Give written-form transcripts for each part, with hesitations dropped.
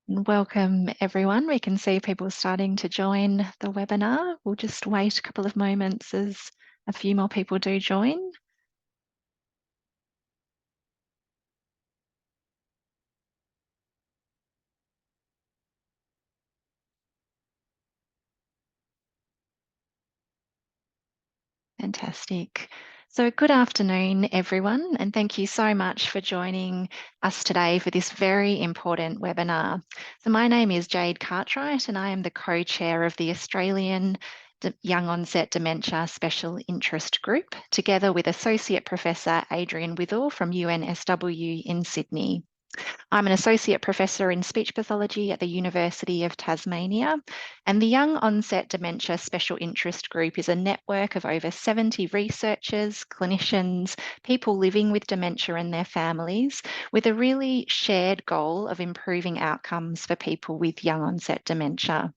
Welcome everyone. We can see people starting to join the webinar. We'll just wait a couple of moments as a few more people do join. Fantastic. So good afternoon, everyone, and thank you so much for joining us today for this very important webinar. So my name is Jade Cartwright, and I am the co-chair of the Australian Young Onset Dementia Special Interest Group, together with Associate Professor Adrian Withall from UNSW in Sydney. I'm an associate professor in speech pathology at the University of Tasmania, and the Young Onset Dementia Special Interest Group is a network of over 70 researchers, clinicians, people living with dementia and their families, with a really shared goal of improving outcomes for people with young onset dementia.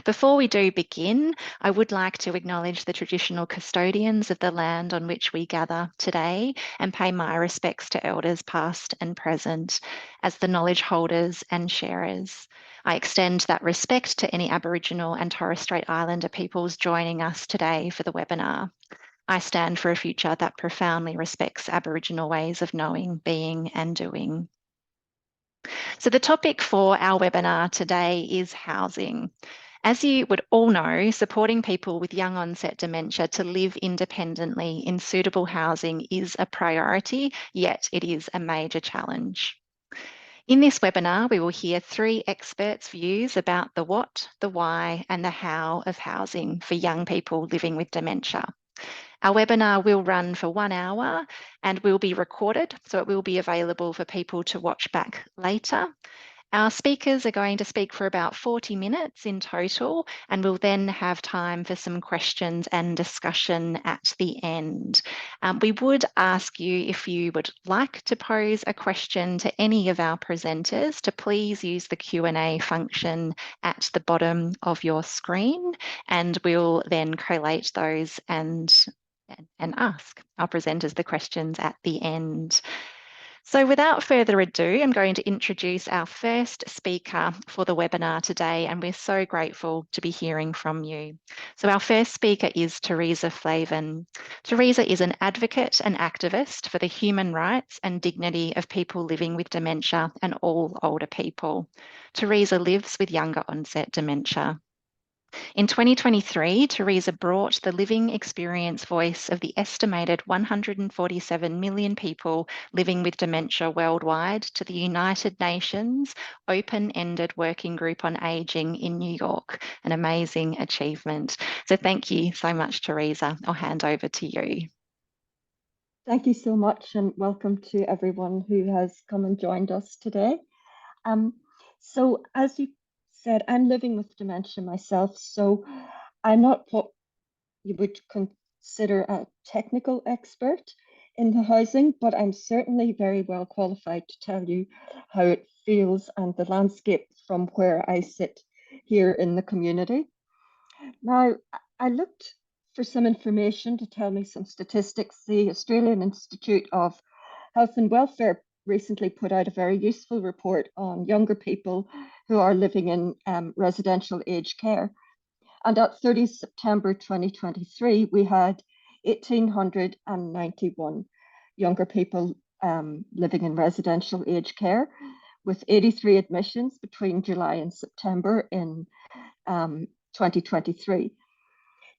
Before we do begin, I would like to acknowledge the traditional custodians of the land on which we gather today and pay my respects to elders past and present as the knowledge holders and sharers. I extend that respect to any Aboriginal and Torres Strait Islander peoples joining us today for the webinar. I stand for a future that profoundly respects Aboriginal ways of knowing, being and doing. So the topic for our webinar today is housing. As you would all know, supporting people with young onset dementia to live independently in suitable housing is a priority, yet it is a major challenge. In this webinar, we will hear three experts' views about the what, the why, and the how of housing for young people living with dementia. Our webinar will run for 1 hour and will be recorded, so it will be available for people to watch back later. Our speakers are going to speak for about 40 minutes in total, and we'll then have time for some questions and discussion at the end. We would ask you, if you would like to pose a question to any of our presenters, to please use the Q&A function at the bottom of your screen, and we'll then collate those and ask our presenters the questions at the end. So without further ado, I'm going to introduce our first speaker for the webinar today, and we're so grateful to be hearing from you. So our first speaker is Teresa Flavin. Teresa is an advocate and activist for the human rights and dignity of people living with dementia and all older people. Teresa lives with younger onset dementia. In 2023, Teresa brought the living experience voice of the estimated 147 million people living with dementia worldwide to the United Nations Open-Ended Working Group on Aging in New York, an amazing achievement. So thank you so much, Teresa. I'll hand over to you. Thank you so much, and welcome to everyone who has come and joined us today. So as you said, I'm living with dementia myself, so I'm not what you would consider a technical expert in the housing, but I'm certainly very well qualified to tell you how it feels and the landscape from where I sit here in the community. Now, I looked for some information to tell me some statistics. The Australian Institute of Health and Welfare recently put out a very useful report on younger people who are living in residential aged care. And at 30 September 2023, we had 1,891 younger people living in residential aged care, with 83 admissions between July and September in 2023.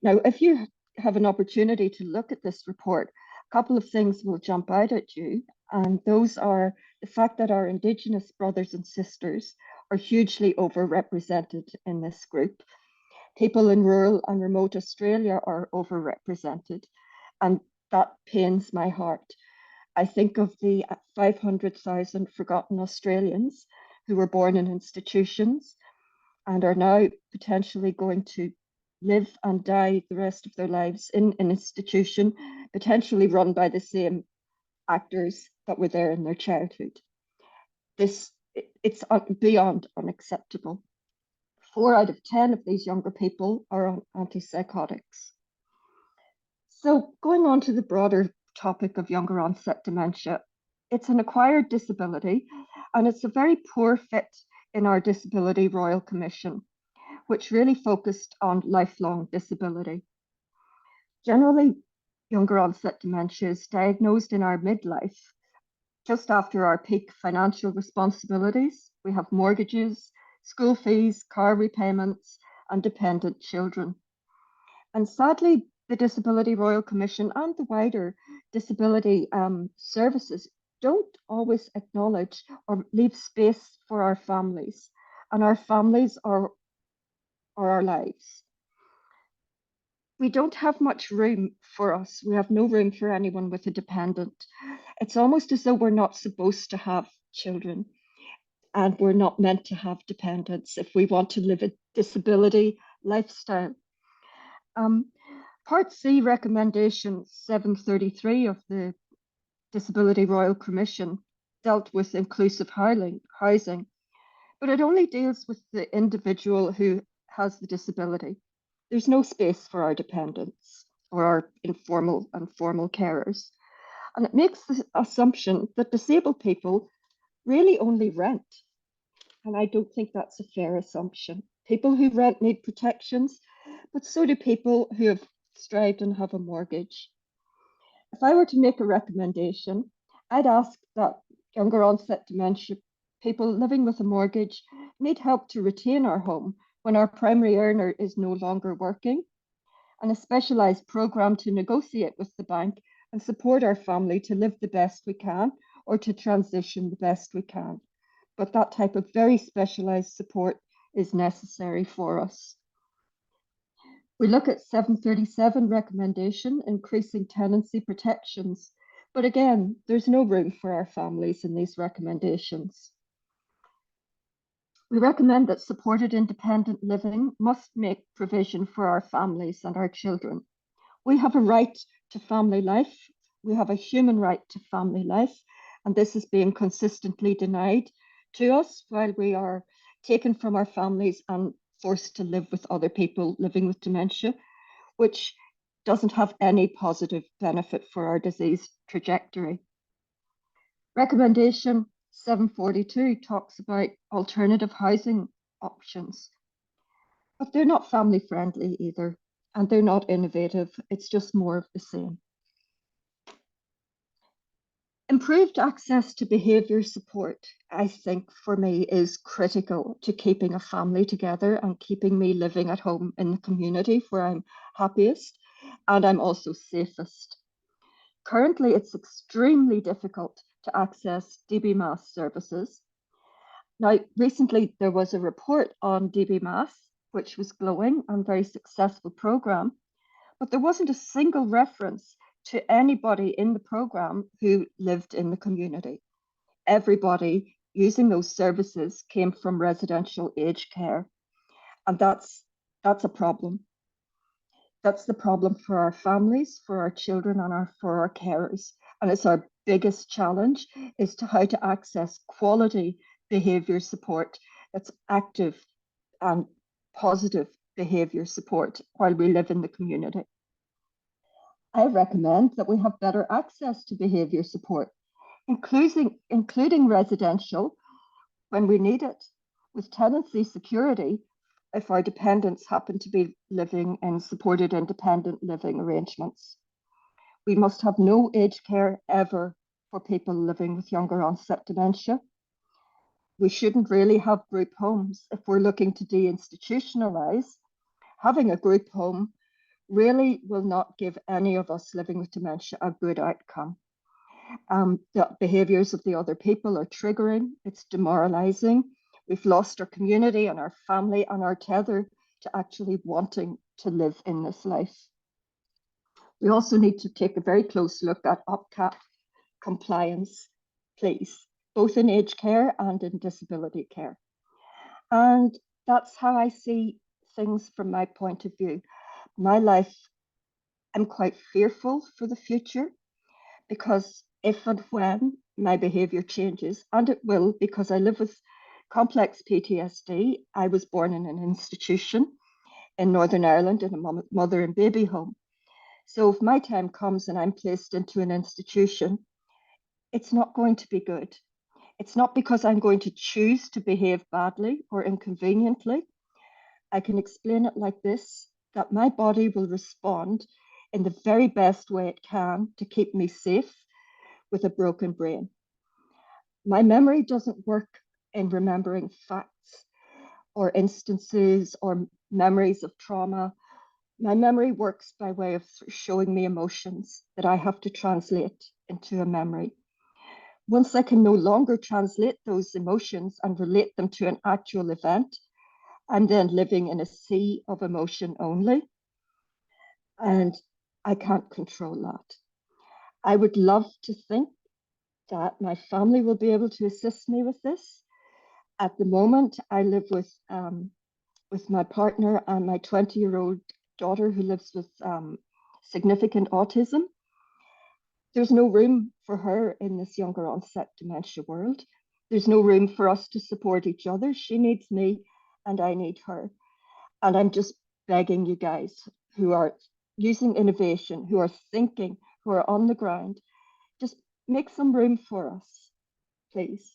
Now, if you have an opportunity to look at this report, a couple of things will jump out at you, and those are the fact that our Indigenous brothers and sisters are hugely overrepresented in this group. People in rural and remote Australia are overrepresented, and that pains my heart. I think of the 500,000 forgotten Australians who were born in institutions and are now potentially going to live and die the rest of their lives in an institution, potentially run by the same actors that were there in their childhood. It's beyond unacceptable. 4 out of 10 of these younger people are on antipsychotics. So going on to the broader topic of younger onset dementia, it's an acquired disability, and it's a very poor fit in our Disability Royal Commission, which really focused on lifelong disability. Generally, younger onset dementia is diagnosed in our midlife, just after our peak financial responsibilities. We have mortgages, school fees, car repayments, and dependent children. And sadly, the Disability Royal Commission and the wider disability services don't always acknowledge or leave space for our families. And our families are our lives. We don't have much room for us. We have no room for anyone with a dependent. It's almost as though we're not supposed to have children and we're not meant to have dependents if we want to live a disability lifestyle. Part C recommendation 733 of the Disability Royal Commission dealt with inclusive housing, but it only deals with the individual who has the disability. There's no space for our dependents or our informal and formal carers. And it makes the assumption that disabled people really only rent. And I don't think that's a fair assumption. People who rent need protections, but so do people who have strived and have a mortgage. If I were to make a recommendation, I'd ask that younger onset dementia people living with a mortgage need help to retain our home when our primary earner is no longer working, and a specialised programme to negotiate with the bank and support our family to live the best we can or to transition the best we can. But that type of very specialised support is necessary for us. We look at 737 recommendation, increasing tenancy protections. But again, there's no room for our families in these recommendations. We recommend that supported independent living must make provision for our families and our children. We have a right to family life. We have a human right to family life, and this is being consistently denied to us while we are taken from our families and forced to live with other people living with dementia, which doesn't have any positive benefit for our disease trajectory. Recommendation 742 talks about alternative housing options, but they're not family friendly either, and they're not innovative. It's just more of the same. Improved access to behaviour support, I think, for me, is critical to keeping a family together and keeping me living at home in the community where I'm happiest and I'm also safest. Currently, it's extremely difficult to access DB Mass services. Now, recently there was a report on DB Mass, which was glowing and very successful programme, but there wasn't a single reference to anybody in the programme who lived in the community. Everybody using those services came from residential aged care, and that's a problem. That's the problem for our families, for our children, and for our carers. And it's our biggest challenge is to how to access quality behaviour support that's active and positive behaviour support while we live in the community. I recommend that we have better access to behaviour support, including residential when we need it, with tenancy security if our dependents happen to be living in supported independent living arrangements. We must have no aged care ever for people living with younger onset dementia. We shouldn't really have group homes if we're looking to deinstitutionalise. Having a group home really will not give any of us living with dementia a good outcome. The behaviours of the other people are triggering, it's demoralising. We've lost our community and our family and our tether to actually wanting to live in this life. We also need to take a very close look at UPCAP compliance, please, both in aged care and in disability care. And that's how I see things from my point of view. My life, I'm quite fearful for the future because if and when my behaviour changes, and it will because I live with complex PTSD, I was born in an institution in Northern Ireland in a mother and baby home. So if my time comes and I'm placed into an institution, it's not going to be good. It's not because I'm going to choose to behave badly or inconveniently. I can explain it like this, that my body will respond in the very best way it can to keep me safe with a broken brain. My memory doesn't work in remembering facts or instances or memories of trauma. My memory works by way of showing me emotions that I have to translate into a memory. Once I can no longer translate those emotions and relate them to an actual event, I'm then living in a sea of emotion only, and I can't control that. I would love to think that my family will be able to assist me with this. At the moment, I live with my partner and my 20-year-old daughter who lives with significant autism. There's no room for her in this younger onset dementia world. There's no room for us to support each other. She needs me and I need her. And I'm just begging you guys who are using innovation, who are thinking, who are on the ground, just make some room for us, please.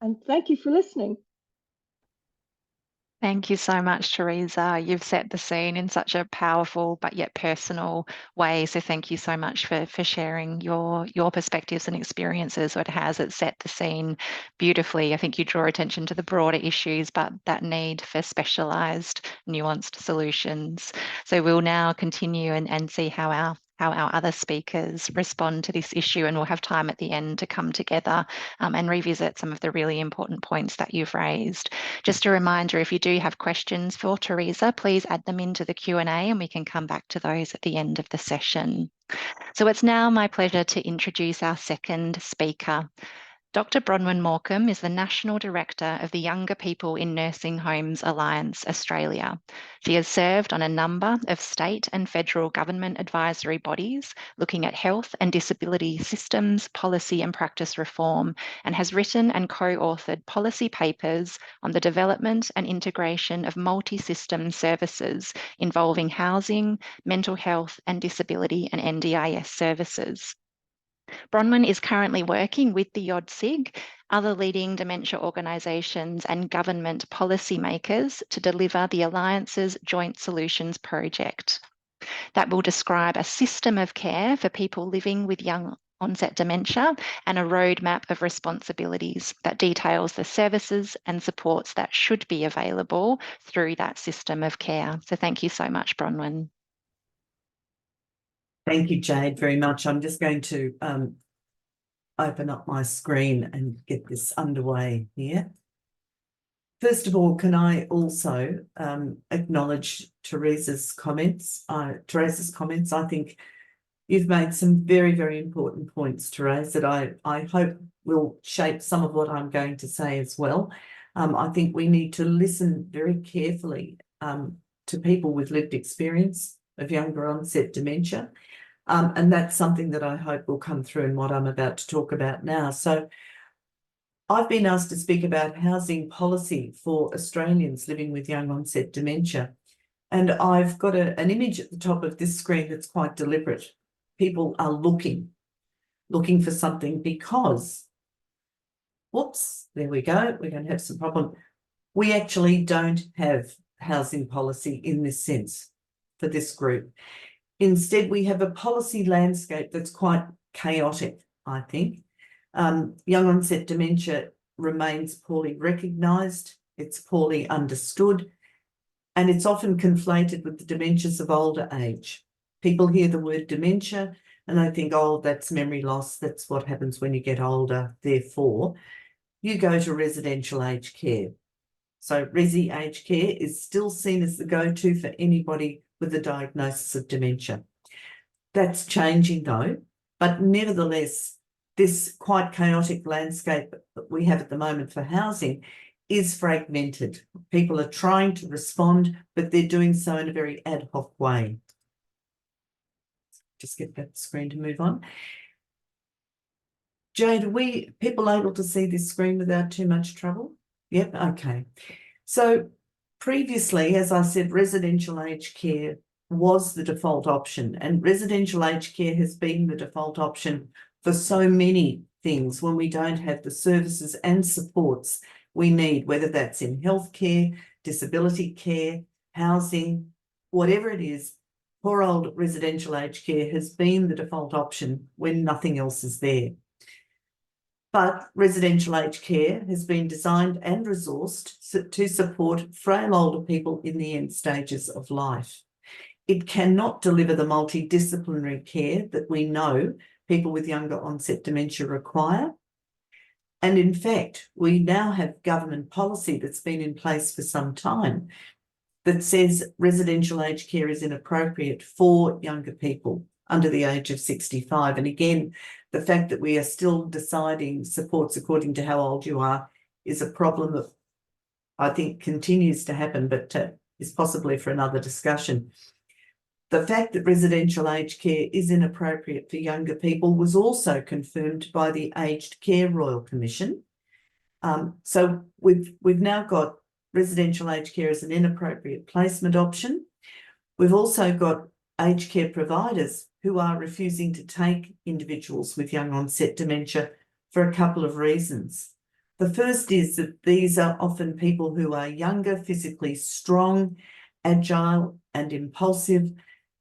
And thank you for listening. Thank you so much, Teresa. You've set the scene in such a powerful but yet personal way. So thank you so much for sharing your perspectives and experiences. It set the scene beautifully. I think you draw attention to the broader issues, but that need for specialised, nuanced solutions. So we'll now continue and see how our other speakers respond to this issue, and we'll have time at the end to come together and revisit some of the really important points that you've raised. Just a reminder, if you do have questions for Teresa, please add them into the Q&A and we can come back to those at the end of the session. So it's now my pleasure to introduce our second speaker. Dr. Bronwyn Morcombe is the National Director of the Younger People in Nursing Homes Alliance Australia. She has served on a number of state and federal government advisory bodies looking at health and disability systems, policy and practice reform, and has written and co-authored policy papers on the development and integration of multi-system services involving housing, mental health and disability and NDIS services. Bronwyn is currently working with the YODSIG, other leading dementia organisations and government policymakers to deliver the Alliance's Joint Solutions Project that will describe a system of care for people living with young onset dementia and a roadmap of responsibilities that details the services and supports that should be available through that system of care. So thank you so much, Bronwyn. Thank you, Jade, very much. I'm just going to open up my screen and get this underway here. First of all, can I also acknowledge Teresa's comments? I think you've made some very, very important points, Teresa, that I hope will shape some of what I'm going to say as well. I think we need to listen very carefully to people with lived experience of younger onset dementia. And that's something that I hope will come through in what I'm about to talk about now. So I've been asked to speak about housing policy for Australians living with young onset dementia. And I've got an image at the top of this screen that's quite deliberate. People are looking for something because, whoops, there we go. We're going to have some problem. We actually don't have housing policy in this sense for this group. Instead, we have a policy landscape that's quite chaotic, I think. Young onset dementia remains poorly recognised, it's poorly understood, and it's often conflated with the dementias of older age. People hear the word dementia and they think, oh, that's memory loss, that's what happens when you get older, therefore you go to residential aged care. So resi aged care is still seen as the go-to for anybody with a diagnosis of dementia. That's changing though, but nevertheless, this quite chaotic landscape that we have at the moment for housing is fragmented. People are trying to respond, but they're doing so in a very ad hoc way. Just get that screen to move on. Jade, are people able to see this screen without too much trouble? Yep, okay. So previously, as I said, residential aged care was the default option, and residential aged care has been the default option for so many things when we don't have the services and supports we need, whether that's in healthcare, disability care, housing, whatever it is. Poor old residential aged care has been the default option when nothing else is there. But residential aged care has been designed and resourced to support frail older people in the end stages of life. It cannot deliver the multidisciplinary care that we know people with younger onset dementia require. And in fact, we now have government policy that's been in place for some time that says residential aged care is inappropriate for younger people under the age of 65. And again, the fact that we are still deciding supports according to how old you are is a problem that I think continues to happen, but is possibly for another discussion. The fact that residential aged care is inappropriate for younger people was also confirmed by the Aged Care Royal Commission. So we've now got residential aged care as an inappropriate placement option. We've also got aged care providers who are refusing to take individuals with young onset dementia for a couple of reasons. The first is that these are often people who are younger, physically strong, agile and impulsive,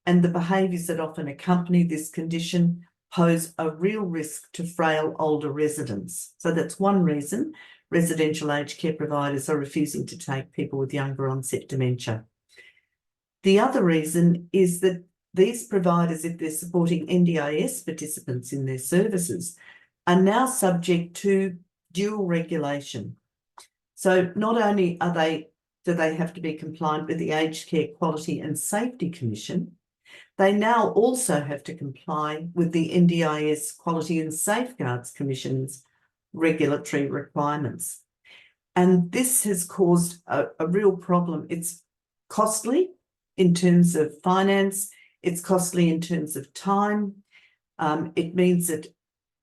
and the behaviours that often accompany this condition pose a real risk to frail older residents. So that's one reason residential aged care providers are refusing to take people with younger onset dementia. The other reason is that these providers, if they're supporting NDIS participants in their services, are now subject to dual regulation. So not only do they have to be compliant with the Aged Care Quality and Safety Commission, they now also have to comply with the NDIS Quality and Safeguards Commission's regulatory requirements. And this has caused a real problem. It's costly in terms of finance, it's costly in terms of time. It means that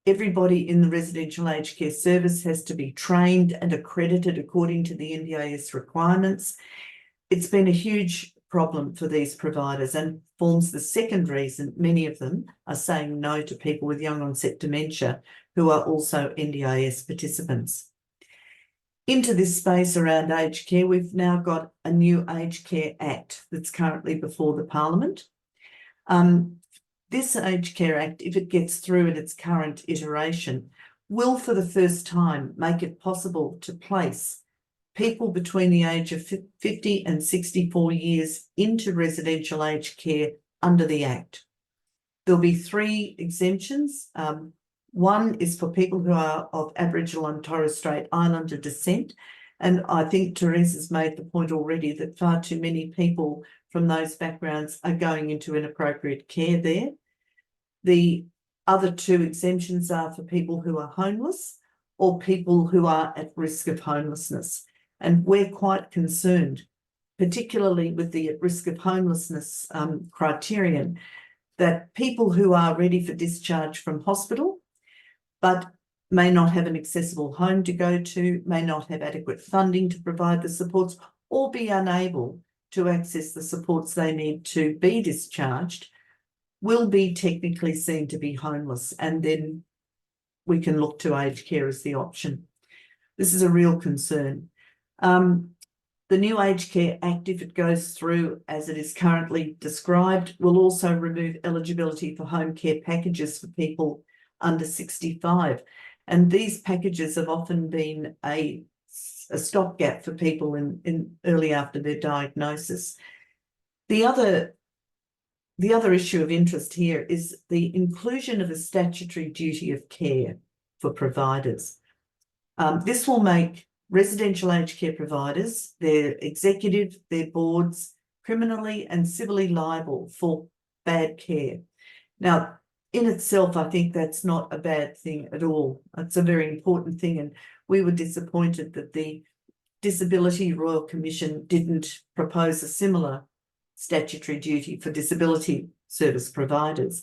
everybody in the residential aged care service has to be trained and accredited according to the NDIS requirements. It's been a huge problem for these providers and forms the second reason many of them are saying no to people with young onset dementia who are also NDIS participants. Into this space around aged care, we've now got a new Aged Care Act that's currently before the Parliament. This Aged Care Act, if it gets through in its current iteration, will for the first time make it possible to place people between the age of 50 and 64 years into residential aged care under the Act. There'll be 3 exemptions. One is for people who are of Aboriginal and Torres Strait Islander descent. And I think Teresa's made the point already that far too many people from those backgrounds are going into inappropriate care there. The other 2 exemptions are for people who are homeless or people who are at risk of homelessness. And we're quite concerned, particularly with the at risk of homelessness criterion, that people who are ready for discharge from hospital but may not have an accessible home to go to, may not have adequate funding to provide the supports, or be unable to access the supports they need to be discharged, will be technically seen to be homeless, and then we can look to aged care as the option. This is a real concern. The new Aged Care Act, if it goes through as it is currently described, will also remove eligibility for home care packages for people under 65. And these packages have often been a stopgap for people in early after their diagnosis. The other issue of interest here is the inclusion of a statutory duty of care for providers. This will make residential aged care providers, their executive, their boards, criminally and civilly liable for bad care. Now, in itself, I think that's not a bad thing at all. It's a very important thing, and we were disappointed that the Disability Royal Commission didn't propose a similar statutory duty for disability service providers.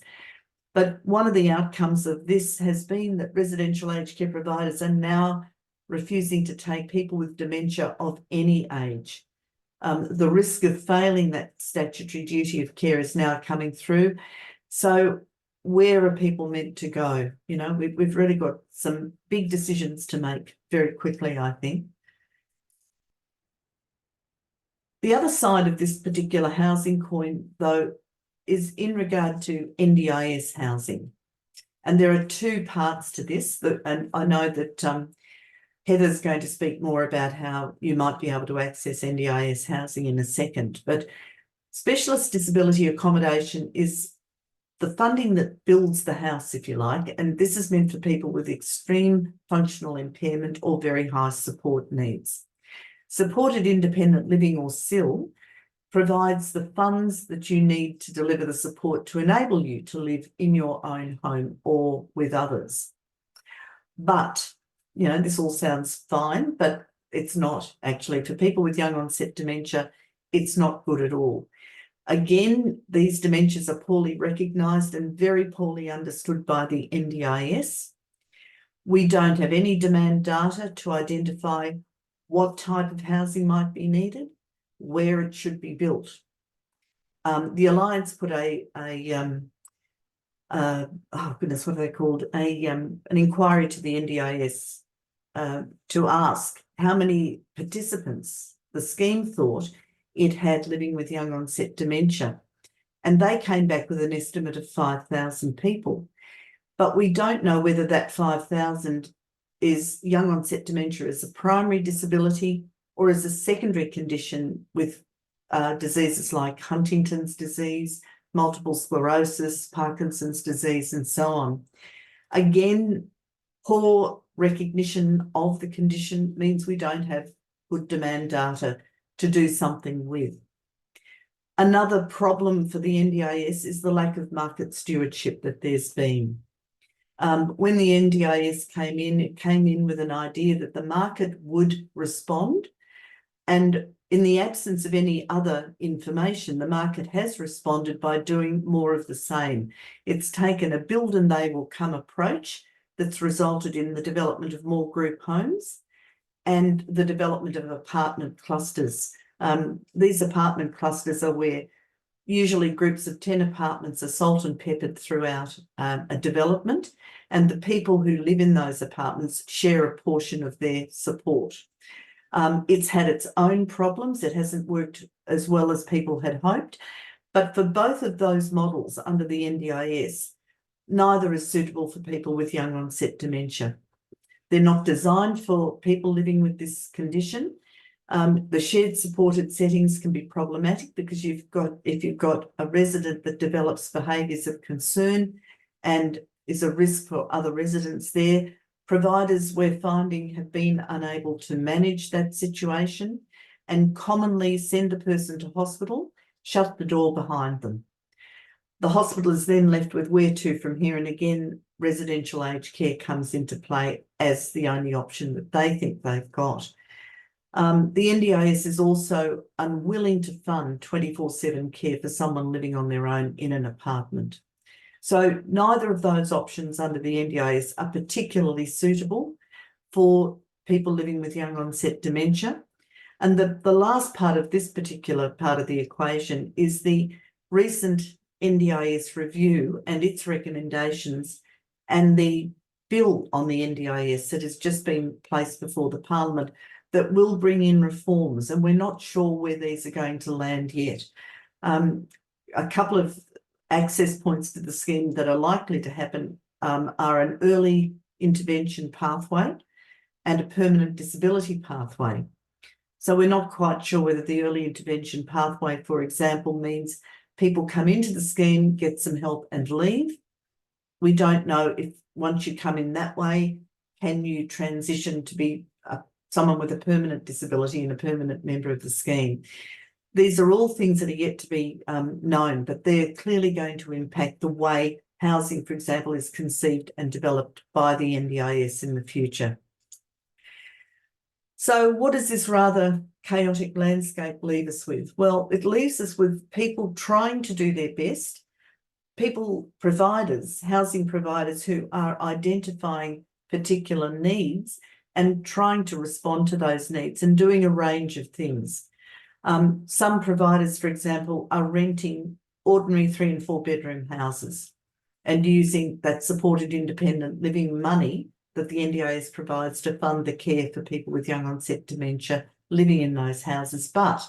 But one of the outcomes of this has been that residential aged care providers are now refusing to take people with dementia of any age. The risk of failing that statutory duty of care is now coming through. So where are people meant to go? You know, we've really got some big decisions to make very quickly, I think. The other side of this particular housing coin, though, is in regard to NDIS housing. And there are two parts to this, and I know that Heather's going to speak more about how you might be able to access NDIS housing in a second. But specialist disability accommodation is the funding that builds the house, if you like, and this is meant for people with extreme functional impairment or very high support needs. Supported independent living, or SIL, provides the funds that you need to deliver the support to enable you to live in your own home or with others. But, you know, this all sounds fine, but it's not actually. For people with young onset dementia, it's not good at all. Again, these dementias are poorly recognised and very poorly understood by the NDIS. We don't have any demand data to identify what type of housing might be needed, where it should be built. The Alliance put oh goodness, what are they called? An inquiry to the NDIS to ask how many participants the scheme thought it had living with young onset dementia. And they came back with an estimate of 5,000 people. But we don't know whether that 5,000 is young onset dementia as a primary disability or as a secondary condition with diseases like Huntington's disease, multiple sclerosis, Parkinson's disease, and so on. Again, poor recognition of the condition means we don't have good demand data to do something with. Another problem for the NDIS is the lack of market stewardship that there's been. When the NDIS came in, it came in with an idea that the market would respond. And in the absence of any other information, the market has responded by doing more of the same. It's taken a build and they will come approach that's resulted in the development of more group homes and the development of apartment clusters. These apartment clusters are where usually groups of 10 apartments are salt and peppered throughout a development, and the people who live in those apartments share a portion of their support. It's had its own problems. It hasn't worked as well as people had hoped, but for both of those models under the NDIS, neither is suitable for people with young onset dementia. They're not designed for people living with this condition. The shared supported settings can be problematic because if you've got a resident that develops behaviours of concern and is a risk for other residents there, providers we're finding have been unable to manage that situation and commonly send the person to hospital, shut the door behind them. The hospital is then left with where to from here, and again, residential aged care comes into play as the only option that they think they've got. The NDIS is also unwilling to fund 24/7 care for someone living on their own in an apartment. So neither of those options under the NDIS are particularly suitable for people living with young onset dementia. And the last part of this particular part of the equation is the recent NDIS review and its recommendations and the bill on the NDIS that has just been placed before the Parliament that will bring in reforms, and we're not sure where these are going to land yet. A couple of access points to the scheme that are likely to happen are an early intervention pathway and a permanent disability pathway. So we're not quite sure whether the early intervention pathway, for example, means people come into the scheme, get some help and leave. We don't know if once you come in that way, can you transition to be someone with a permanent disability and a permanent member of the scheme. These are all things that are yet to be known, but they're clearly going to impact the way housing, for example, is conceived and developed by the NDIS in the future. So what does this rather chaotic landscape leave us with? Well, it leaves us with people trying to do their best, providers, housing providers who are identifying particular needs and trying to respond to those needs and doing a range of things. Some providers, for example, are renting ordinary 3 and 4 bedroom houses. and using that supported independent living money that the NDIS provides to fund the care for people with young onset dementia living in those houses. But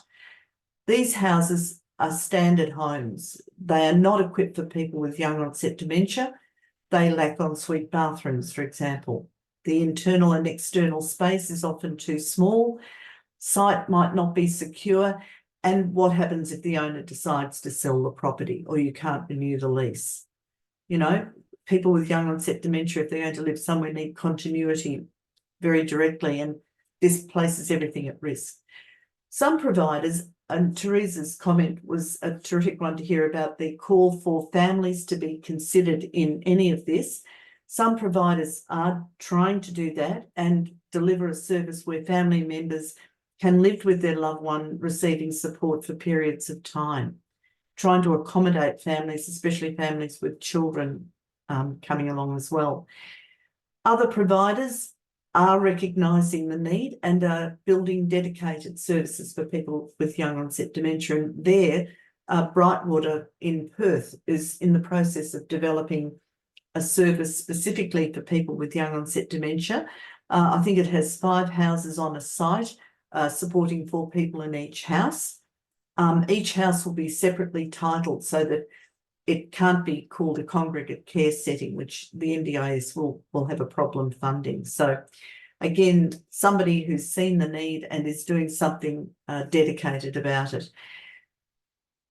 these houses are standard homes. They are not equipped for people with young onset dementia. They lack ensuite bathrooms, for example. The internal and external space is often too small. Site might not be secure. And what happens if the owner decides to sell the property or you can't renew the lease? You know, people with young onset dementia, if they're going to live somewhere, need continuity very directly, and this places everything at risk. Some providers, and Teresa's comment was a terrific one to hear about the call for families to be considered in any of this. Some providers are trying to do that and deliver a service where family members can live with their loved one receiving support for periods of time, trying to accommodate families, especially families with children coming along as well. Other providers are recognising the need and are building dedicated services for people with young onset dementia. And there, Brightwater in Perth is in the process of developing a service specifically for people with young onset dementia. I think it has 5 houses on a site, supporting 4 people in each house. Each house will be separately titled so that it can't be called a congregate care setting, which the NDIS will have a problem funding. So again, somebody who's seen the need and is doing something dedicated about it.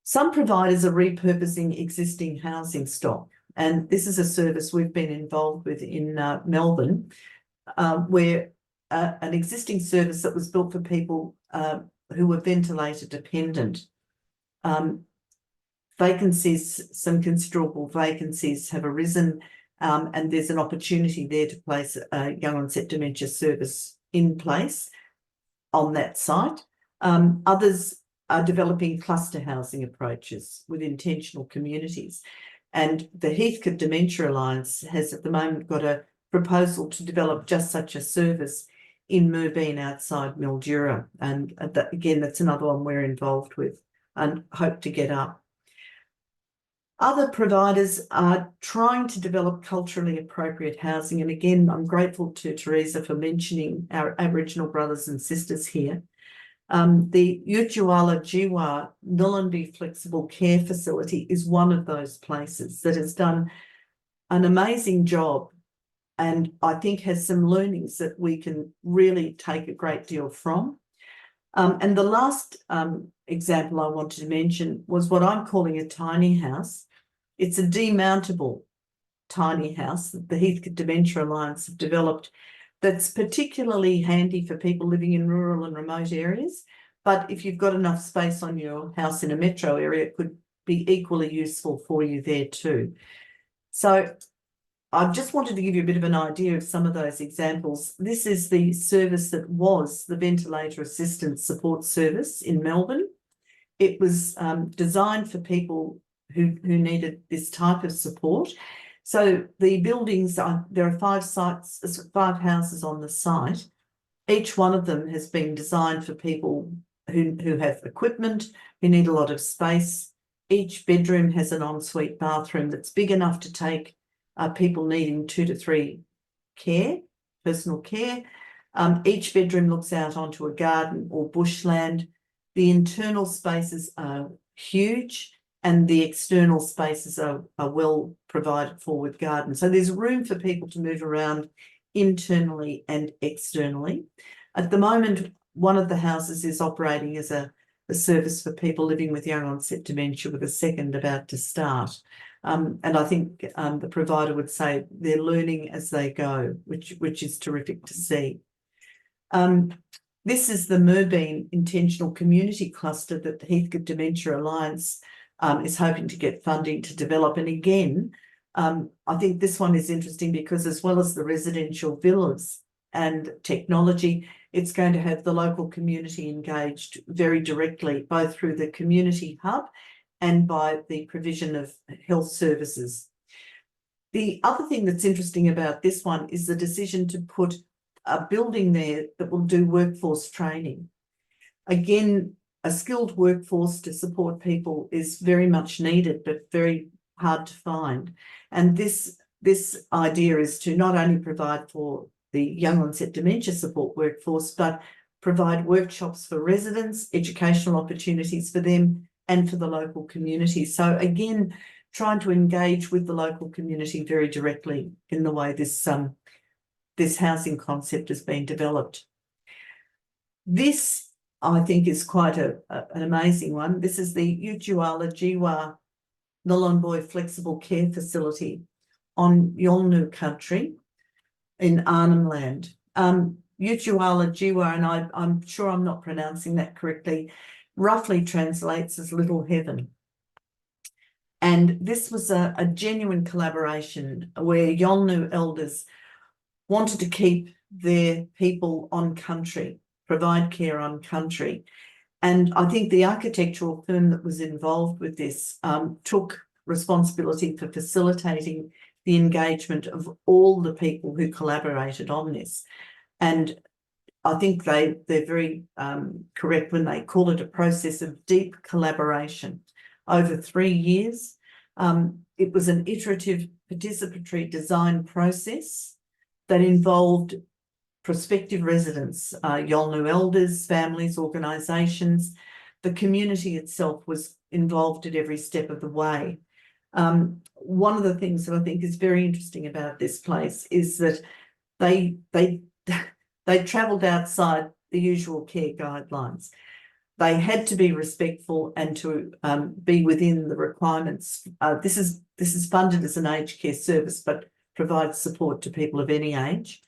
Some providers are repurposing existing housing stock, and this is a service we've been involved with in Melbourne, where an existing service that was built for people who were ventilator dependent. Vacancies, some considerable vacancies have arisen, and there's an opportunity there to place a young onset dementia service in place on that site. Others are developing cluster housing approaches with intentional communities. And the Heathcote Dementia Alliance has at the moment got a proposal to develop just such a service in Moorbeen outside Mildura. And again, that's another one we're involved with and hope to get up. Other providers are trying to develop culturally appropriate housing. And again, I'm grateful to Teresa for mentioning our Aboriginal brothers and sisters here. The Utjuala Jiwa Nullumbee Flexible Care Facility is one of those places that has done an amazing job and I think has some learnings that we can really take a great deal from. And the last example I wanted to mention was what I'm calling a tiny house. It's a demountable tiny house that the Heathcote Dementia Alliance have developed that's particularly handy for people living in rural and remote areas. But if you've got enough space on your house in a metro area, it could be equally useful for you there too. So I just wanted to give you a bit of an idea of some of those examples. This is the service that was the Ventilator Assistance Support Service in Melbourne. It was designed for people who needed this type of support. So the buildings there are 5 sites, 5 houses on the site. Each one of them has been designed for people who have equipment, who need a lot of space. Each bedroom has an ensuite bathroom that's big enough to take people needing 2 to 3 personal care. Each bedroom looks out onto a garden or bushland. The internal spaces are huge and the external spaces are well provided for with gardens. So there's room for people to move around internally and externally. At the moment, one of the houses is operating as a service for people living with young onset dementia, with a second about to start. And I think the provider would say they're learning as they go, which is terrific to see. This is the Moorbeen Intentional Community Cluster that the Heathcote Dementia Alliance is hoping to get funding to develop. And again, I think this one is interesting because as well as the residential villas and technology, it's going to have the local community engaged very directly, both through the community hub and by the provision of health services. The other thing that's interesting about this one is the decision to put a building there that will do workforce training. Again, a skilled workforce to support people is very much needed, but very hard to find. And this idea is to not only provide for the young onset dementia support workforce, but provide workshops for residents, educational opportunities for them and for the local community. So again, trying to engage with the local community very directly in the way this housing concept has been developed. This, I think, is quite an amazing one. This is the Utuala Jiwa Ngulunbuy Flexible Care Facility on Yolnu country in Arnhem Land. Utuala Jiwa, and I'm sure I'm not pronouncing that correctly, roughly translates as Little Heaven. And this was a genuine collaboration where Yolnu elders wanted to keep their people on country, provide care on country. And I think the architectural firm that was involved with this took responsibility for facilitating the engagement of all the people who collaborated on this. And I think they're very correct when they call it a process of deep collaboration over 3 years. It was an iterative participatory design process that involved prospective residents, Yolnu elders, families, organisations. The community itself was involved at every step of the way. One of the things that I think is very interesting about this place is that they travelled outside the usual care guidelines. They had to be respectful and to be within the requirements. This is funded as an aged care service, but provides support to people of any age,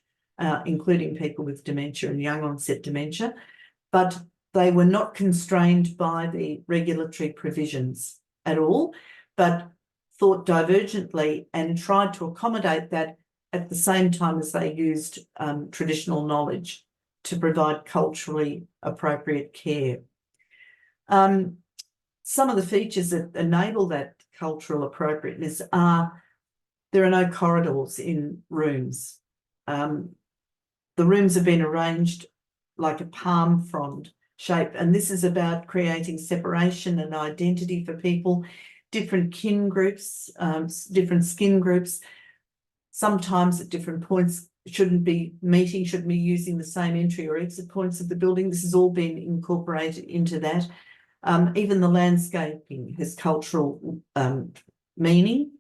including people with dementia and young onset dementia. But they were not constrained by the regulatory provisions at all, but thought divergently and tried to accommodate that at the same time as they used traditional knowledge to provide culturally appropriate care. Some of the features that enable that cultural appropriateness are there are no corridors in rooms. The rooms have been arranged like a palm frond shape, and this is about creating separation and identity for people, different kin groups, different skin groups, sometimes at different points shouldn't be using the same entry or exit points of the building. This has all been incorporated into that. Even the landscaping has cultural meaning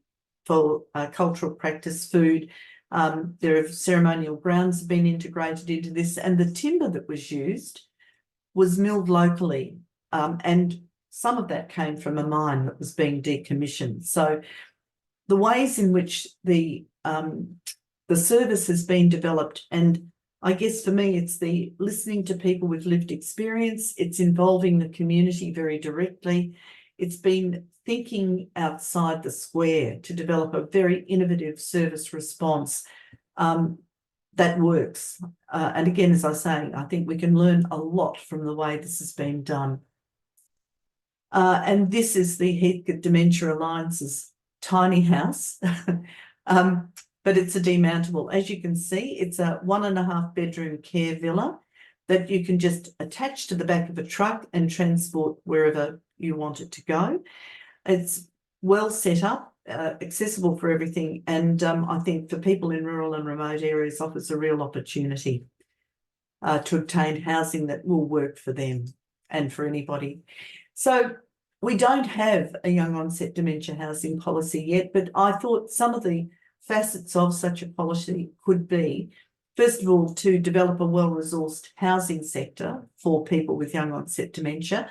for cultural practice, food. There are ceremonial grounds have been integrated into this, and the timber that was used was milled locally, and some of that came from a mine that was being decommissioned. So the ways in which the service has been developed, and I guess for me it's the listening to people with lived experience, it's involving the community very directly, it's been thinking outside the square to develop a very innovative service response that works. And again, as I say, I think we can learn a lot from the way this has been done. And this is the Heathcote Dementia Alliance's tiny house, but it's a demountable. As you can see, it's a 1.5 bedroom care villa that you can just attach to the back of a truck and transport wherever you want it to go. It's well set up, accessible for everything, and I think for people in rural and remote areas offers a real opportunity to obtain housing that will work for them and for anybody. So we don't have a young onset dementia housing policy yet, but I thought some of the facets of such a policy could be, first of all, to develop a well-resourced housing sector for people with young onset dementia.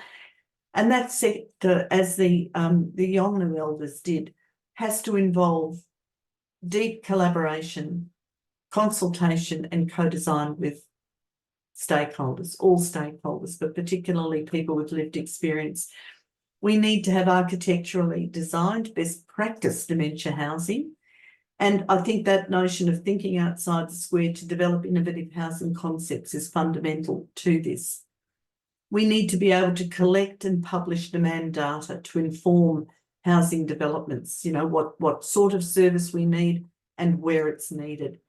And that sector, as the Yolnu elders did, has to involve deep collaboration, consultation and co-design with stakeholders, all stakeholders, but particularly people with lived experience. We need to have architecturally designed best practice dementia housing. And I think that notion of thinking outside the square to develop innovative housing concepts is fundamental to this. We need to be able to collect and publish demand data to inform housing developments, you know, what sort of service we need and where it's needed.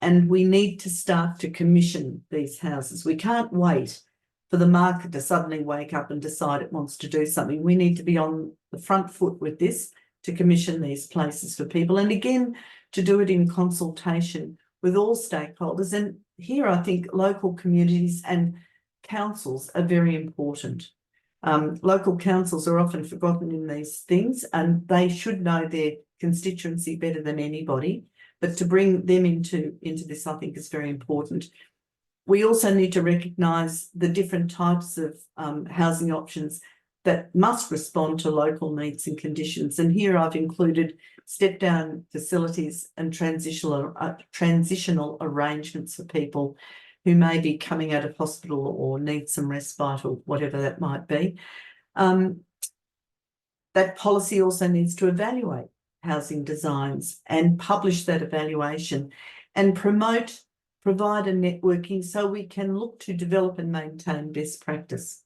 And we need to start to commission these houses. We can't wait for the market to suddenly wake up and decide it wants to do something. We need to be on the front foot with this to commission these places for people, and again, to do it in consultation with all stakeholders. And here I think local communities and councils are very important. Local councils are often forgotten in these things, and they should know their constituency better than anybody. But to bring them into this, I think, is very important. We also need to recognise the different types of housing options that must respond to local needs and conditions. And here I've included step-down facilities and transitional arrangements for people who may be coming out of hospital or need some respite or whatever that might be. That policy also needs to evaluate housing designs and publish that evaluation and provide a networking so we can look to develop and maintain best practice.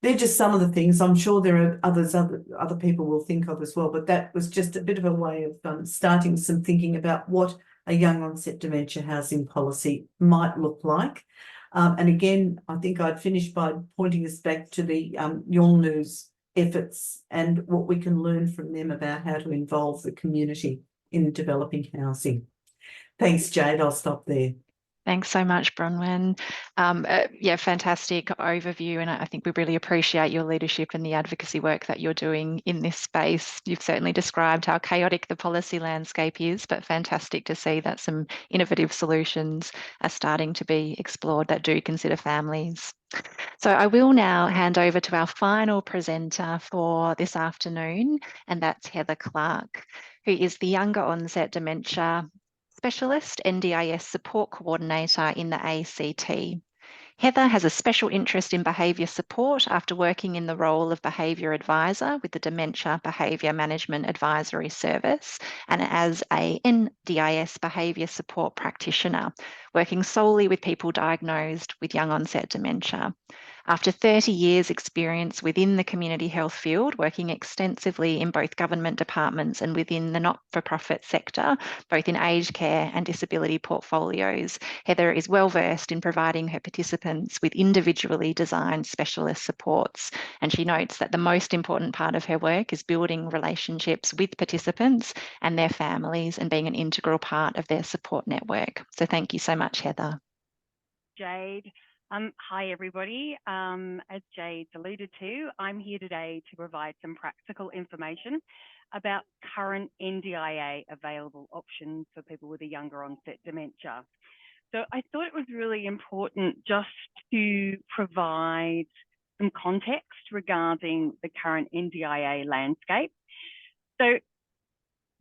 They're just some of the things. I'm sure there are other people will think of as well, but that was just a bit of a way of starting some thinking about what a young onset dementia housing policy might look like. And again, I think I'd finish by pointing us back to the Yolngu's efforts and what we can learn from them about how to involve the community in developing housing. Thanks, Jade. I'll stop there. Thanks so much, Bronwyn. Yeah, fantastic overview. And I think we really appreciate your leadership and the advocacy work that you're doing in this space. You've certainly described how chaotic the policy landscape is, but fantastic to see that some innovative solutions are starting to be explored that do consider families. So I will now hand over to our final presenter for this afternoon, and that's Heather Clark, who is the Younger Onset Dementia Specialist NDIS Support Coordinator in the ACT. Heather has a special interest in behaviour support after working in the role of Behaviour Advisor with the Dementia Behaviour Management Advisory Service and as a NDIS Behaviour Support Practitioner, working solely with people diagnosed with young onset dementia. After 30 years' experience within the community health field, working extensively in both government departments and within the not-for-profit sector, both in aged care and disability portfolios, Heather is well versed in providing her participants with individually designed specialist supports. And she notes that the most important part of her work is building relationships with participants and their families and being an integral part of their support network. So thank you so much, Heather. Jade. Hi, everybody. As Jade alluded to, I'm here today to provide some practical information about current NDIA available options for people with a younger onset dementia. So I thought it was really important just to provide some context regarding the current NDIA landscape. So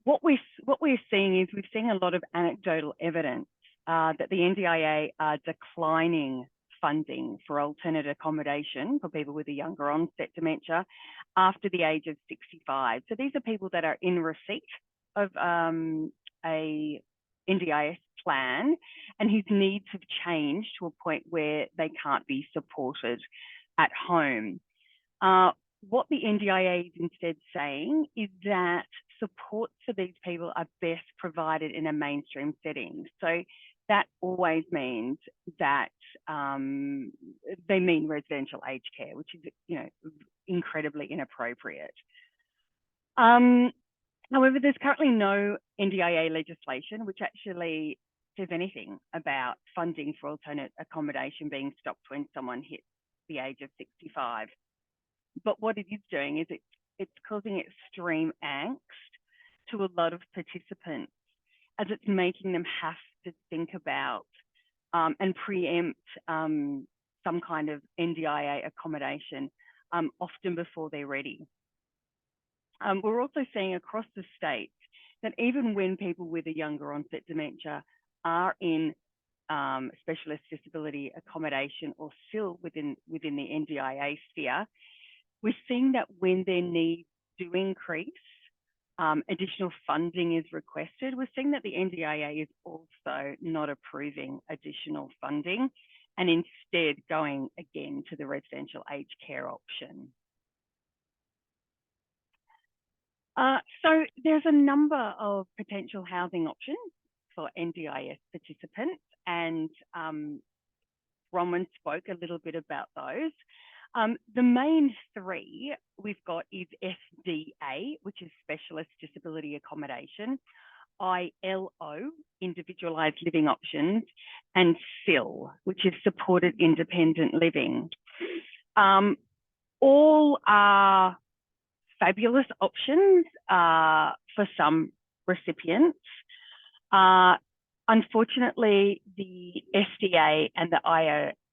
what we're seeing is we're seeing a lot of anecdotal evidence that the NDIA are declining funding for alternate accommodation for people with a younger onset dementia after the age of 65. So these are people that are in receipt of a NDIS plan and whose needs have changed to a point where they can't be supported at home. What the NDIA is instead saying is that supports for these people are best provided in a mainstream setting. So that always means that they mean residential aged care, which is, you know, incredibly inappropriate. However, there's currently no NDIA legislation which actually says anything about funding for alternate accommodation being stopped when someone hits the age of 65. But what it is doing is it's causing extreme angst to a lot of participants, as it's making them have to think about and preempt some kind of NDIA accommodation often before they're ready. We're also seeing across the state that even when people with a younger onset dementia are in specialist disability accommodation or still within the NDIA sphere, we're seeing that when their needs do increase, additional funding is requested. We're seeing that the NDIA is also not approving additional funding and instead going again to the residential aged care option. So there's a number of potential housing options for NDIS participants, and Bronwyn spoke a little bit about those. The main three we've got is SDA, which is Specialist Disability Accommodation, ILO, Individualised Living Options, and SIL, which is Supported Independent Living. All are fabulous options for some recipients. Unfortunately, the SDA and the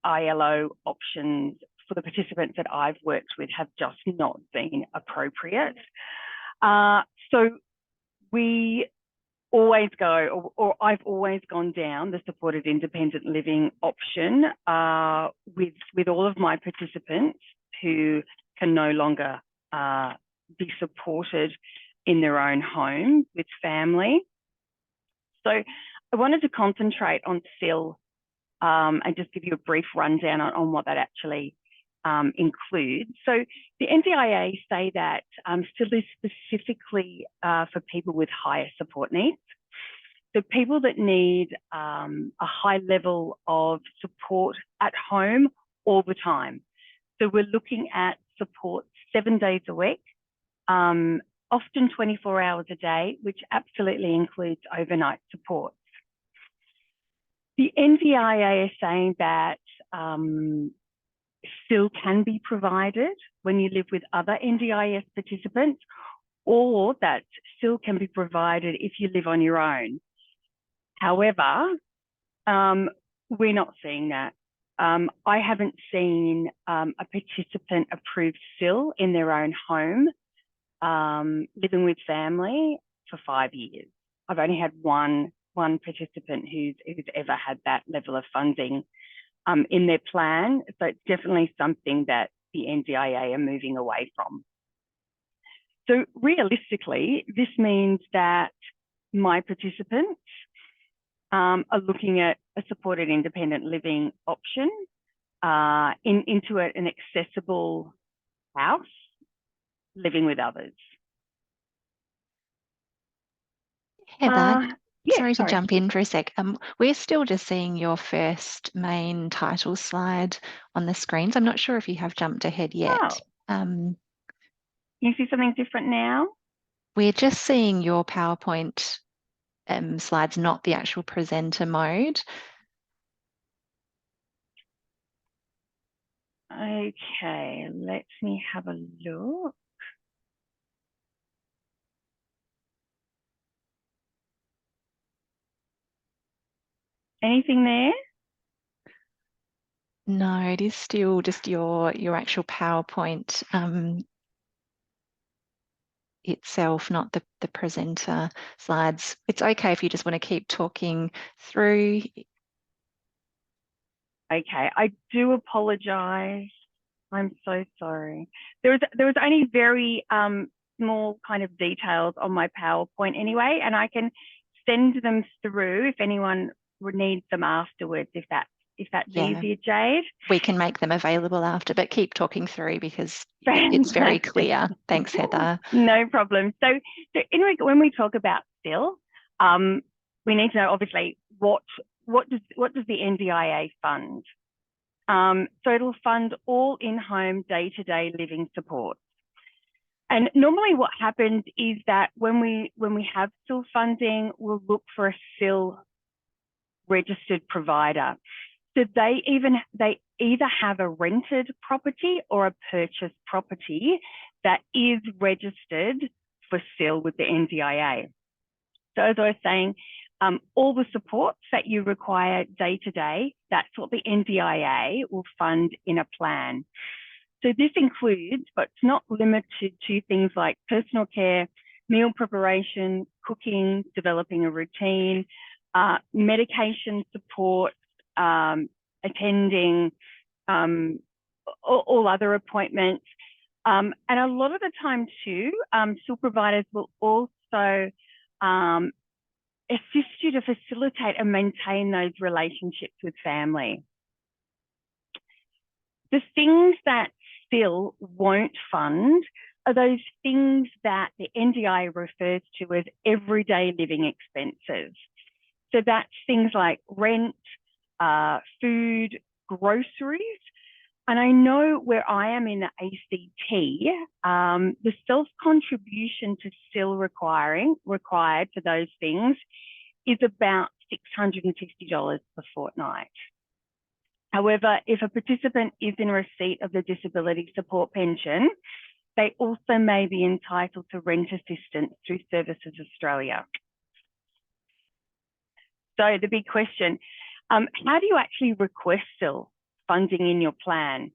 ILO options for the participants that I've worked with have just not been appropriate. So we always go, or I've always gone down the supported independent living option with all of my participants who can no longer be supported in their own home with family. So I wanted to concentrate on SIL and just give you a brief rundown on what that actually includes. So the NDIA say that SIL is specifically for people with higher support needs. So people that need a high level of support at home all the time. So we're looking at support 7 days a week, often 24 hours a day, which absolutely includes overnight support. The NDIA is saying that SIL can be provided when you live with other NDIS participants, or that SIL can be provided if you live on your own. However, we're not seeing that. I haven't seen a participant approve SIL in their own home, living with family for 5 years. I've only had one participant who's ever had that level of funding in their plan. So it's definitely something that the NDIA are moving away from. So realistically, this means that my participants are looking at a supported independent living option into an accessible house, living with others. Heather, yeah, sorry to jump in for a sec. We're still just seeing your first main title slide on the screens. I'm not sure if you have jumped ahead yet. Can you see something different now? We're just seeing your PowerPoint slides, not the actual presenter mode. Okay, let me have a look. Anything there? No, it is still just your actual PowerPoint itself, not the presenter slides. It's okay if you just want to keep talking through. Okay, I do apologise. I'm so sorry. There was only very small kind of details on my PowerPoint anyway, and I can send them through if anyone needs them afterwards, if that's easier, Jade. We can make them available after, but keep talking through because it's very clear. Thanks, Heather. No problem. So when we talk about SIL, we need to know obviously what does the NDIA fund? So it'll fund all in-home day-to-day living support. And normally what happens is that when we have SIL funding, we'll look for a SIL registered provider. So they either have a rented property or a purchased property that is registered for SIL with the NDIA. So as I was saying, all the supports that you require day to day, that's what the NDIA will fund in a plan. So this includes, but it's not limited to, things like personal care, meal preparation, cooking, developing a routine, medication support, attending all other appointments. And a lot of the time too, SIL providers will also assist you to facilitate and maintain those relationships with family. The things that SIL won't fund are those things that the NDIA refers to as everyday living expenses. So that's things like rent, food, groceries, And I know where I am in the ACT, the self-contribution to still required for those things is about $650 per fortnight. However, if a participant is in receipt of the disability support pension, they also may be entitled to rent assistance through Services Australia. So the big question, how do you actually request still funding in your plan?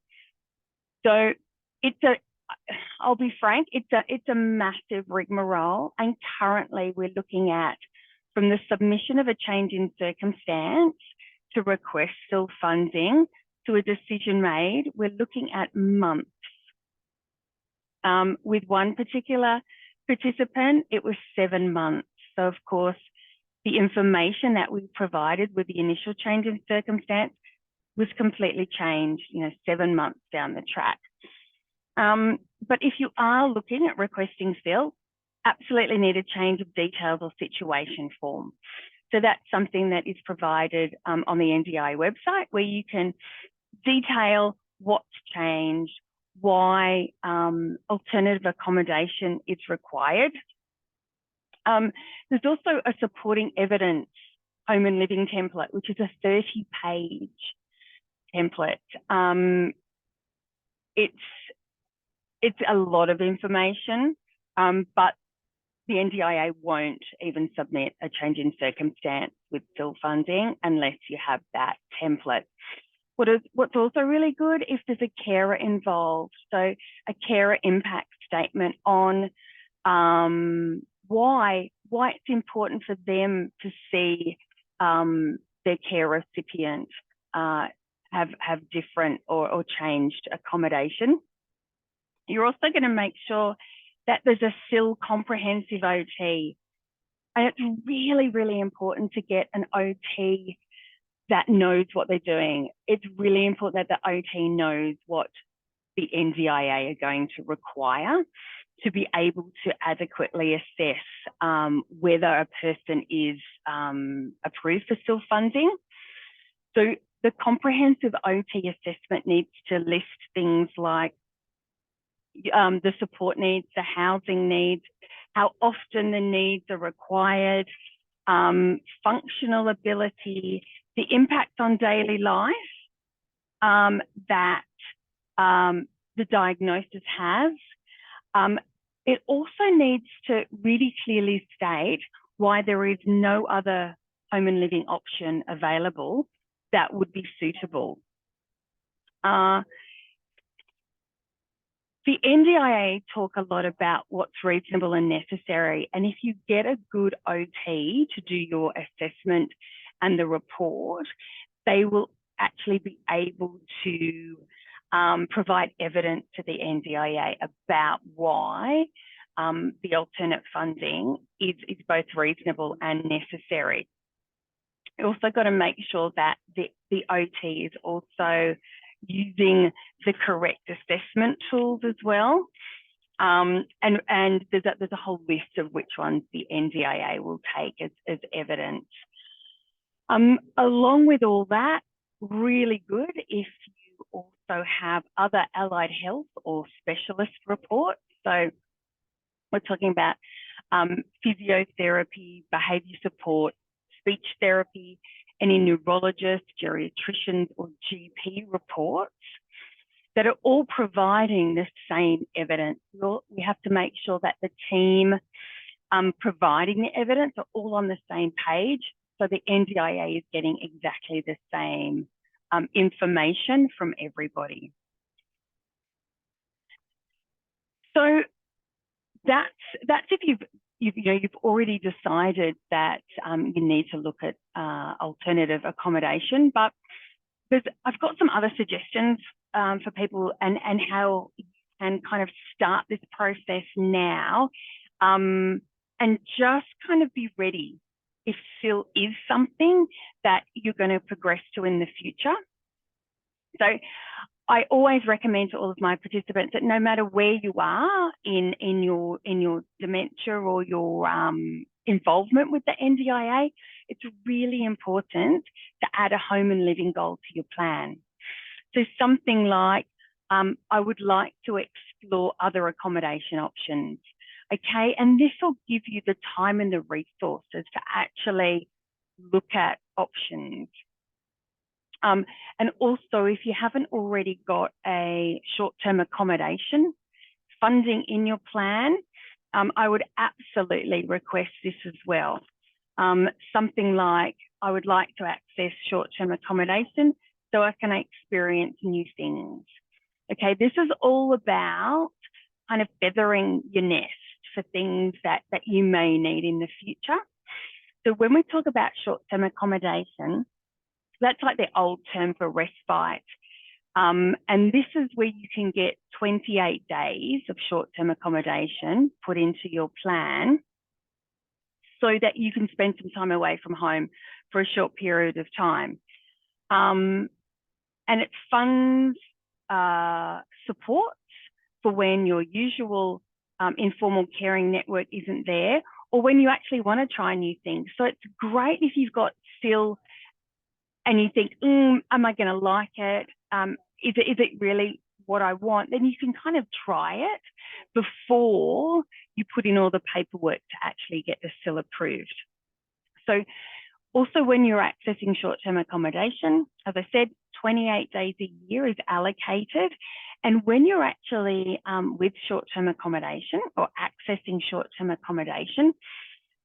So I'll be frank, it's a massive rigmarole, and currently we're looking at, from the submission of a change in circumstance to request still funding to a decision made, we're looking at months. With one particular participant, it was 7 months. So of course, the information that we provided with the initial change in circumstance was completely changed, 7 months down the track. But if you are looking at requesting still, absolutely need a change of details or situation form. So that's something that is provided on the NDIA website, where you can detail what's changed, why alternative accommodation is required. There's also a supporting evidence home and living template, which is a 30-page template. It's a lot of information, but the NDIA won't even submit a change in circumstance with still funding unless you have that template. What's also really good if there's a carer involved. So a carer impact statement on why it's important for them to see their care recipient have different or changed accommodation. You're also going to make sure that there's a still comprehensive OT. And it's really, really important to get an OT that knows what they're doing. It's really important that the OT knows what the NDIA are going to require to be able to adequately assess whether a person is approved for still funding. So the comprehensive OT assessment needs to list things like the support needs, the housing needs, how often the needs are required, functional ability, the impact on daily life that the diagnosis has. It also needs to really clearly state why there is no other home and living option available that would be suitable. The NDIA talk a lot about what's reasonable and necessary, and if you get a good OT to do your assessment and the report, they will actually be able to provide evidence to the NDIA about why the alternate funding is both reasonable and necessary. You also got to make sure that the OT is also using the correct assessment tools as well. And there's a whole list of which ones the NDIA will take as evidence. Along with all that, really good if you also have other allied health or specialist reports. So we're talking about physiotherapy, behaviour support, speech therapy, any neurologists, geriatricians or GP reports that are all providing the same evidence. We have to make sure that the team providing the evidence are all on the same page, so the NDIA is getting exactly the same information from everybody. So that's if you've already decided that you need to look at alternative accommodation, but I've got some other suggestions for people and how you can kind of start this process now and just kind of be ready if still is something that you're going to progress to in the future. So I always recommend to all of my participants that no matter where you are in your dementia or your involvement with the NDIA, it's really important to add a home and living goal to your plan. So something like, I would like to explore other accommodation options. Okay, and this will give you the time and the resources to actually look at options. And also, if you haven't already got a short-term accommodation funding in your plan, I would absolutely request this as well. Something like, I would like to access short-term accommodation so I can experience new things. Okay, this is all about kind of feathering your nest for things that you may need in the future. So when we talk about short-term accommodation, that's like the old term for respite. And this is where you can get 28 days of short-term accommodation put into your plan so that you can spend some time away from home for a short period of time. And it funds support for when your usual informal caring network isn't there, or when you actually want to try new things. So it's great if you've got still and you think, am I going to like it? Is it really what I want? Then you can kind of try it before you put in all the paperwork to actually get the SIL approved. So also when you're accessing short-term accommodation, as I said, 28 days a year is allocated. And when you're actually with short-term accommodation or accessing short-term accommodation,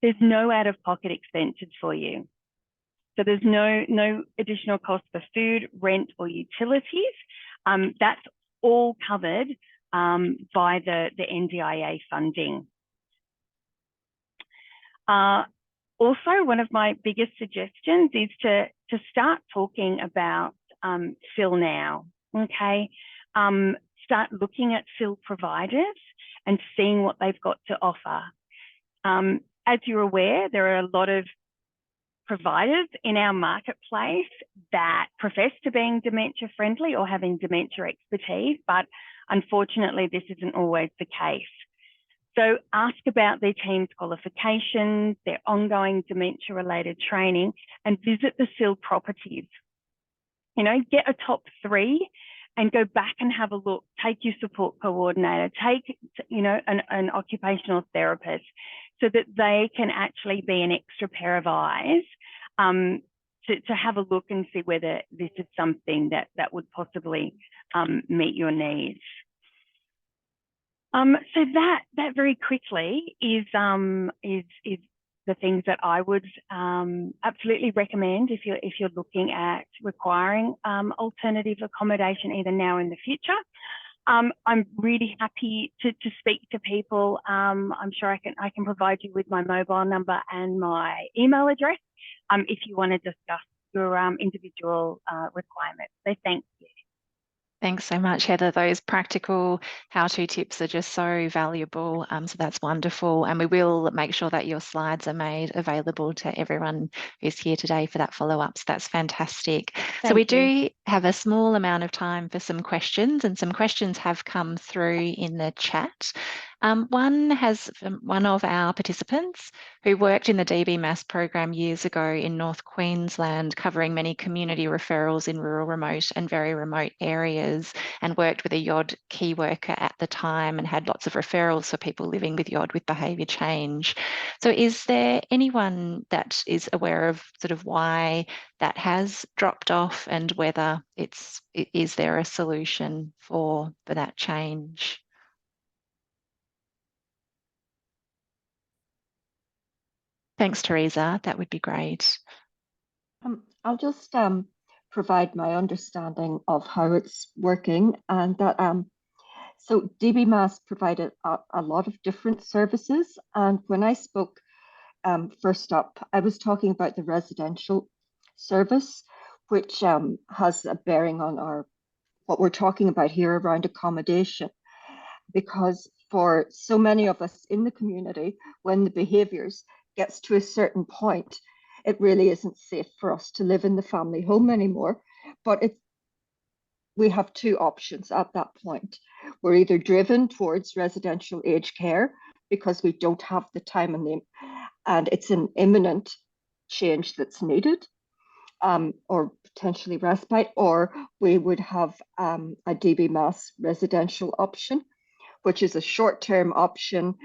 there's no out-of-pocket expenses for you. So there's no additional cost for food, rent, or utilities. That's all covered by the NDIA funding. Also, one of my biggest suggestions is to start talking about SIL now, okay? Start looking at SIL providers and seeing what they've got to offer. As you're aware, there are a lot of providers in our marketplace that profess to being dementia friendly or having dementia expertise, but unfortunately this isn't always the case. So ask about their team's qualifications, their ongoing dementia related training, and visit the SIL properties. You know, get a top 3 and go back and have a look. Take your support coordinator, take, you know, an occupational therapist, so that they can actually be an extra pair of eyes to have a look and see whether this is something that would possibly meet your needs. So that very quickly is the things that I would absolutely recommend if you're looking at requiring alternative accommodation either now or in the future. I'm really happy to speak to people. I'm sure I can provide you with my mobile number and my email address if you want to discuss your individual requirements. So thank you. Thanks so much, Heather. Those practical how-to tips are just so valuable. So that's wonderful. And we will make sure that your slides are made available to everyone who's here today for that follow-up. So that's fantastic. So we do have a small amount of time for some questions, and some questions have come through in the chat. One has one of our participants who worked in the DBMAS program years ago in North Queensland, covering many community referrals in rural, remote and very remote areas, and worked with a YOD key worker at the time and had lots of referrals for people living with YOD with behaviour change. So is there anyone that is aware of sort of why that has dropped off, and whether is there a solution for that change? Thanks, Teresa. That would be great. I'll just provide my understanding of how it's working, and that so DBMAS provided a lot of different services, and when I spoke first up, I was talking about the residential service, which has a bearing on what we're talking about here around accommodation, because for so many of us in the community, when the behaviours gets to a certain point, it really isn't safe for us to live in the family home anymore. But we have 2 options at that point. We're either driven towards residential aged care because we don't have the time and it's an imminent change that's needed, or potentially respite, or we would have a DB Mass residential option, which is a short-term option,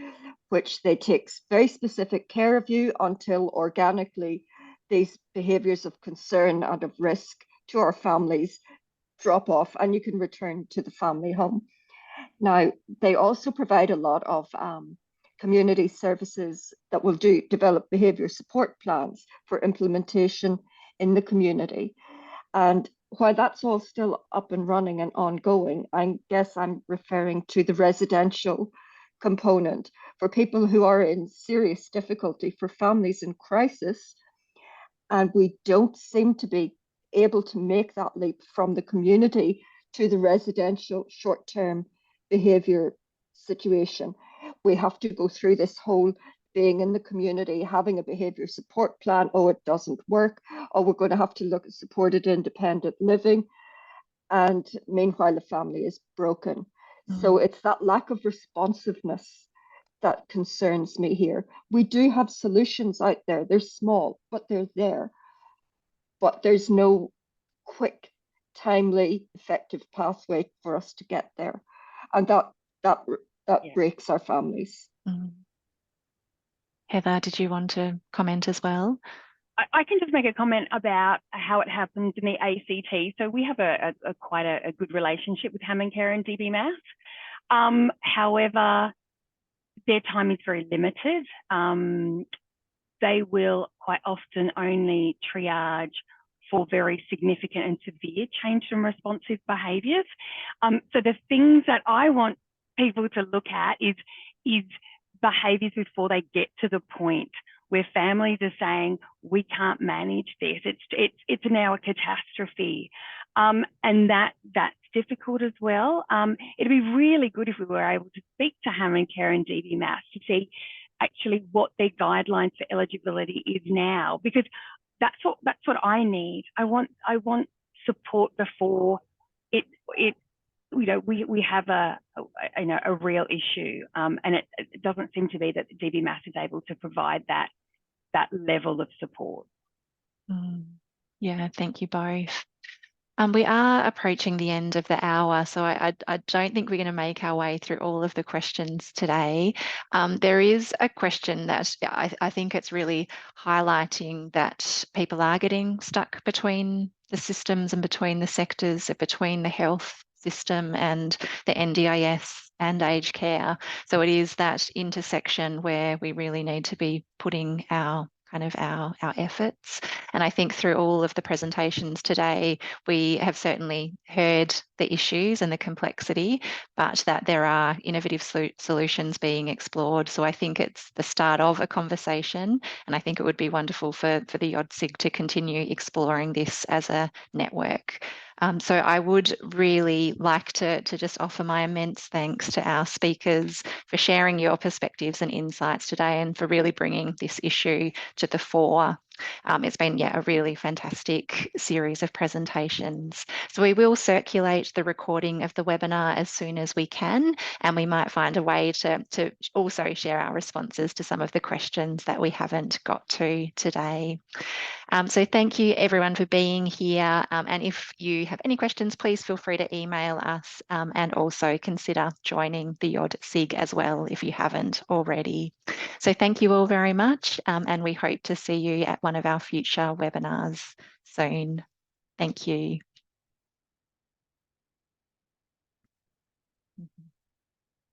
which they take very specific care of you until organically these behaviours of concern and of risk to our families drop off and you can return to the family home. Now, they also provide a lot of community services that will develop behaviour support plans for implementation in the community. And while that's all still up and running and ongoing, I guess I'm referring to the residential component for people who are in serious difficulty, for families in crisis. And we don't seem to be able to make that leap from the community to the residential short-term behaviour situation. We have to go through this whole being in the community, having a behaviour support plan. Oh, it doesn't work. Oh, we're going to have to look at supported independent living. And meanwhile, the family is broken. So it's that lack of responsiveness that concerns me here. We do have solutions out there. They're small, but they're there. But there's no quick, timely, effective pathway for us to get there. And that breaks our families. Heather, did you want to comment as well? I can just make a comment about how it happens in the ACT. So we have quite a good relationship with Hammond Care and DB Mass. However, their time is very limited. They will quite often only triage for very significant and severe change and responsive behaviours. So the things that I want people to look at is behaviours before they get to the point where families are saying, we can't manage this. It's now a catastrophe. And that's difficult as well. It'd be really good if we were able to speak to Hammond Care and DB Mass to see actually what their guidelines for eligibility is now, because that's what I need. I want support before it we have a real issue, and it doesn't seem to be that the DB Mass is able to provide that level of support. Yeah, thank you both. We are approaching the end of the hour, so I don't think we're going to make our way through all of the questions today. There is a question that I think it's really highlighting that people are getting stuck between the systems and between the sectors, between the health system and the NDIS and aged care. So it is that intersection where we really need to be putting our efforts. And I think through all of the presentations today, we have certainly heard the issues and the complexity, but that there are innovative solutions being explored. So I think it's the start of a conversation, and I think it would be wonderful for the YODSIG to continue exploring this as a network. So I would really like to just offer my immense thanks to our speakers for sharing your perspectives and insights today and for really bringing this issue to the fore. It's been a really fantastic series of presentations. So we will circulate the recording of the webinar as soon as we can, and we might find a way to also share our responses to some of the questions that we haven't got to today. So thank you everyone for being here. And if you have any questions, please feel free to email us and also consider joining the YODSIG as well if you haven't already. So thank you all very much, and we hope to see you at one of our future webinars soon. Thank you.